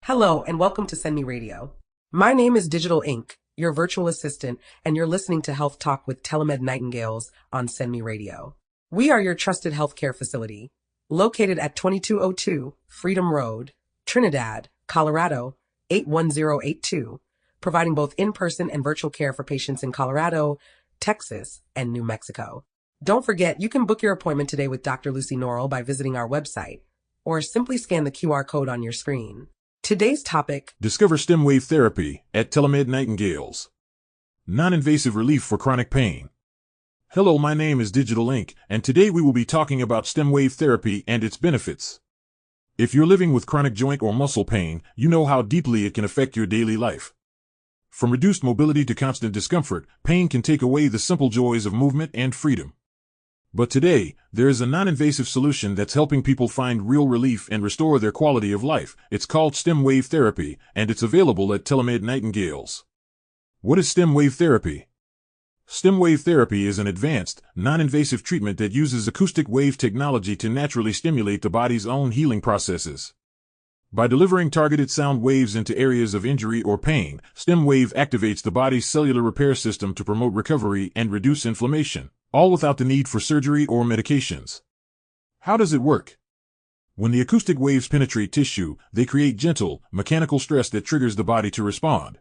Hello, and welcome to SendMe Radio. My name is Digital Inc., your virtual assistant, and you're listening to Health Talk with TeleMed Nightingales on SendMe Radio. We are your trusted healthcare facility, located at 2202 Freedom Road, Trinidad, Colorado, 81082, providing both in-person and virtual care for patients in Colorado, Texas, and New Mexico. Don't forget, you can book your appointment today with Dr. Lucy Norrell by visiting our website, or simply scan the QR code on your screen. Today's topic: Discover StemWave Therapy at TeleMed Nightingales. Non-invasive relief for chronic pain. Hello, my name is Digital Inc., and today we will be talking about StemWave Therapy and its benefits. If you're living with chronic joint or muscle pain, you know how deeply it can affect your daily life. From reduced mobility to constant discomfort, pain can take away the simple joys of movement and freedom. But today, there is a non-invasive solution that's helping people find real relief and restore their quality of life. It's called StemWave Therapy, and it's available at TeleMed Nightingales. What is StemWave Therapy? StemWave Therapy is an advanced, non-invasive treatment that uses acoustic wave technology to naturally stimulate the body's own healing processes. By delivering targeted sound waves into areas of injury or pain, StemWave activates the body's cellular repair system to promote recovery and reduce inflammation, all without the need for surgery or medications. How does it work? When the acoustic waves penetrate tissue, they create gentle, mechanical stress that triggers the body to respond.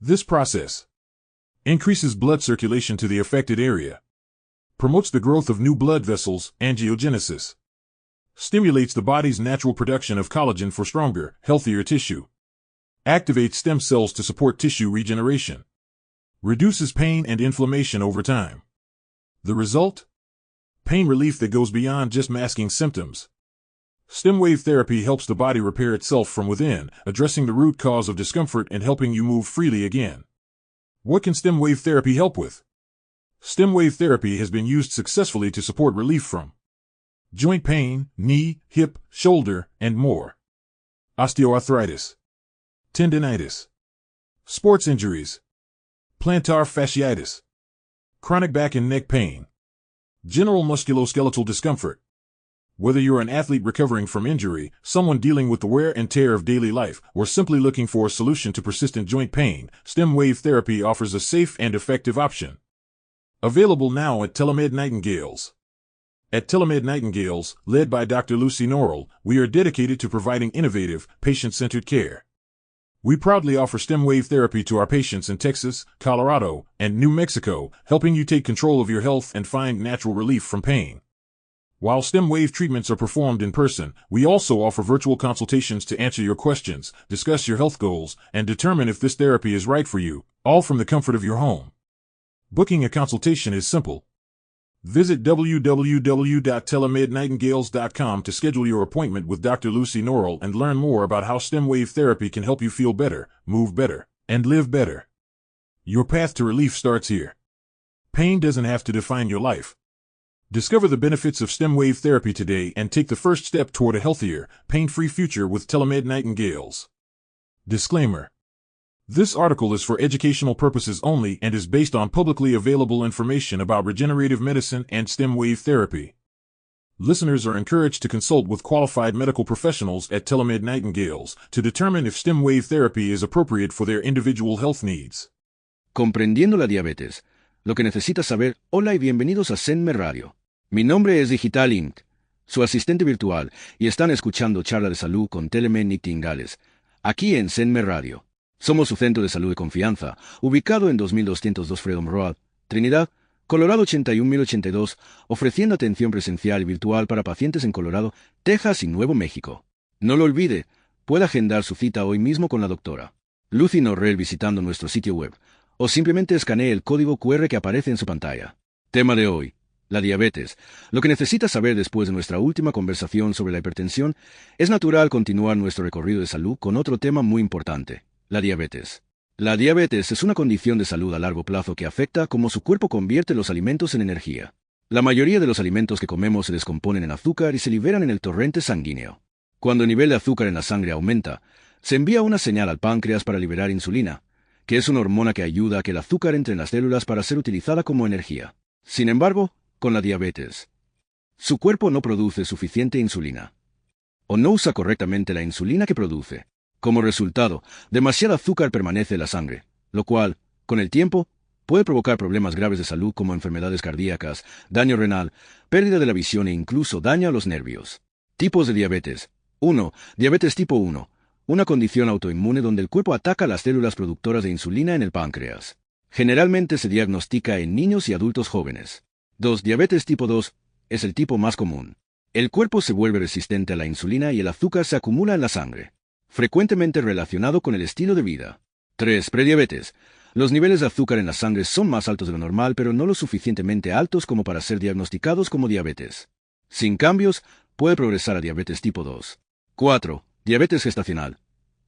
This process increases blood circulation to the affected area, promotes the growth of new blood vessels, angiogenesis, stimulates the body's natural production of collagen for stronger, healthier tissue, activates stem cells to support tissue regeneration, reduces pain and inflammation over time. The result? Pain relief that goes beyond just masking symptoms. StemWave Therapy helps the body repair itself from within, addressing the root cause of discomfort and helping you move freely again. What can StemWave Therapy help with? StemWave Therapy has been used successfully to support relief from joint pain, knee, hip, shoulder, and more. Osteoarthritis, tendonitis, sports injuries, plantar fasciitis, chronic back and neck pain, general musculoskeletal discomfort. Whether you're an athlete recovering from injury, someone dealing with the wear and tear of daily life, or simply looking for a solution to persistent joint pain, StemWave Therapy offers a safe and effective option. Available now at TeleMed Nightingales. At TeleMed Nightingales, led by Dr. Lucy Norrell, we are dedicated to providing innovative, patient-centered care. We proudly offer StemWave Therapy to our patients in Texas, Colorado, and New Mexico, helping you take control of your health and find natural relief from pain. While StemWave treatments are performed in person, we also offer virtual consultations to answer your questions, discuss your health goals, and determine if this therapy is right for you, all from the comfort of your home. Booking a consultation is simple. Visit www.telemednightingales.com to schedule your appointment with Dr. Lucy Norrell and learn more about how StemWave Therapy can help you feel better, move better, and live better. Your path to relief starts here. Pain doesn't have to define your life. Discover the benefits of StemWave Therapy today and take the first step toward a healthier, pain-free future with TeleMed Nightingales. Disclaimer: this article is for educational purposes only and is based on publicly available information about regenerative medicine and StemWave Therapy. Listeners are encouraged to consult with qualified medical professionals at TeleMed Nightingales to determine if StemWave Therapy is appropriate for their individual health needs. Comprendiendo la diabetes, lo que necesitas saber. Hola y bienvenidos a SendMe Radio. Mi nombre es Digital Inc., su asistente virtual, y están escuchando Charla de Salud con TeleMed Nightingales, aquí en SendMe Radio. Somos su centro de salud de confianza, ubicado en 2202 Freedom Road, Trinidad, Colorado 81082, ofreciendo atención presencial y virtual para pacientes en Colorado, Texas y Nuevo México. No lo olvide, puede agendar su cita hoy mismo con la doctora Lucy Norrell visitando nuestro sitio web, o simplemente escanee el código QR que aparece en su pantalla. Tema de hoy: la diabetes. Lo que necesitas saber después de nuestra última conversación sobre la hipertensión. Es natural continuar nuestro recorrido de salud con otro tema muy importante: la diabetes. La diabetes es una condición de salud a largo plazo que afecta cómo su cuerpo convierte los alimentos en energía. La mayoría de los alimentos que comemos se descomponen en azúcar y se liberan en el torrente sanguíneo. Cuando el nivel de azúcar en la sangre aumenta, se envía una señal al páncreas para liberar insulina, que es una hormona que ayuda a que el azúcar entre en las células para ser utilizada como energía. Sin embargo, con la diabetes, su cuerpo no produce suficiente insulina, o no usa correctamente la insulina que produce. Como resultado, demasiado azúcar permanece en la sangre, lo cual, con el tiempo, puede provocar problemas graves de salud como enfermedades cardíacas, daño renal, pérdida de la visión e incluso daño a los nervios. Tipos de diabetes. 1. Diabetes tipo 1. Una condición autoinmune donde el cuerpo ataca las células productoras de insulina en el páncreas. Generalmente se diagnostica en niños y adultos jóvenes. 2. Diabetes tipo 2. Es el tipo más común. El cuerpo se vuelve resistente a la insulina y el azúcar se acumula en la sangre, frecuentemente relacionado con el estilo de vida. 3. Prediabetes. Los niveles de azúcar en la sangre son más altos de lo normal, pero no lo suficientemente altos como para ser diagnosticados como diabetes. Sin cambios, puede progresar a diabetes tipo 2. 4. Diabetes gestacional.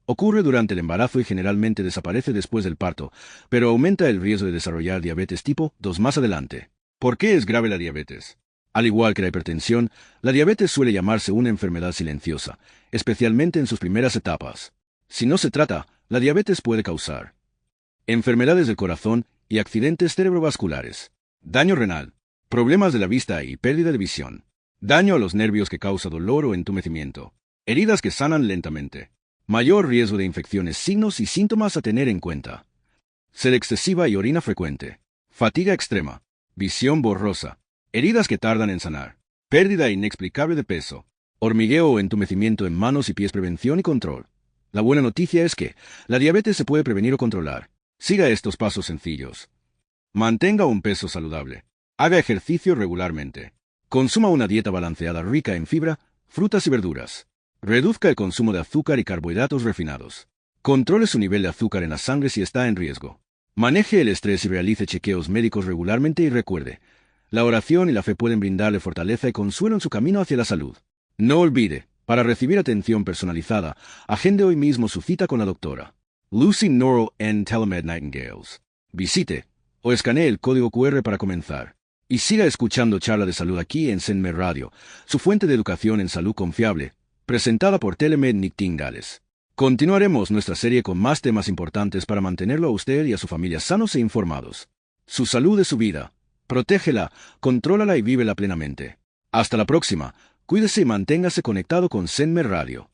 Ocurre durante el embarazo y generalmente desaparece después del parto, pero aumenta el riesgo de desarrollar diabetes tipo 2 más adelante. ¿Por qué es grave la diabetes? Al igual que la hipertensión, la diabetes suele llamarse una enfermedad silenciosa, especialmente en sus primeras etapas. Si no se trata, la diabetes puede causar enfermedades del corazón y accidentes cerebrovasculares, daño renal, problemas de la vista y pérdida de visión, daño a los nervios que causa dolor o entumecimiento, heridas que sanan lentamente, mayor riesgo de infecciones, signos y síntomas a tener en cuenta, sed excesiva y orina frecuente, fatiga extrema, visión borrosa, heridas que tardan en sanar, pérdida inexplicable de peso, hormigueo o entumecimiento en manos y pies, prevención y control. La buena noticia es que la diabetes se puede prevenir o controlar. Siga estos pasos sencillos. Mantenga un peso saludable. Haga ejercicio regularmente. Consuma una dieta balanceada rica en fibra, frutas y verduras. Reduzca el consumo de azúcar y carbohidratos refinados. Controle su nivel de azúcar en la sangre si está en riesgo. Maneje el estrés y realice chequeos médicos regularmente y recuerde, la oración y la fe pueden brindarle fortaleza y consuelo en su camino hacia la salud. No olvide, para recibir atención personalizada, agende hoy mismo su cita con la doctora Lucy Norrell en TeleMed Nightingales. Visite o escanee el código QR para comenzar. Y siga escuchando Charla de Salud aquí en SendMe Radio, su fuente de educación en salud confiable, presentada por TeleMed Nightingales. Continuaremos nuestra serie con más temas importantes para mantenerlo a usted y a su familia sanos e informados. Su salud es su vida. Protégela, contrólala y vívela plenamente. Hasta la próxima. Cuídese y manténgase conectado con SendMe Radio.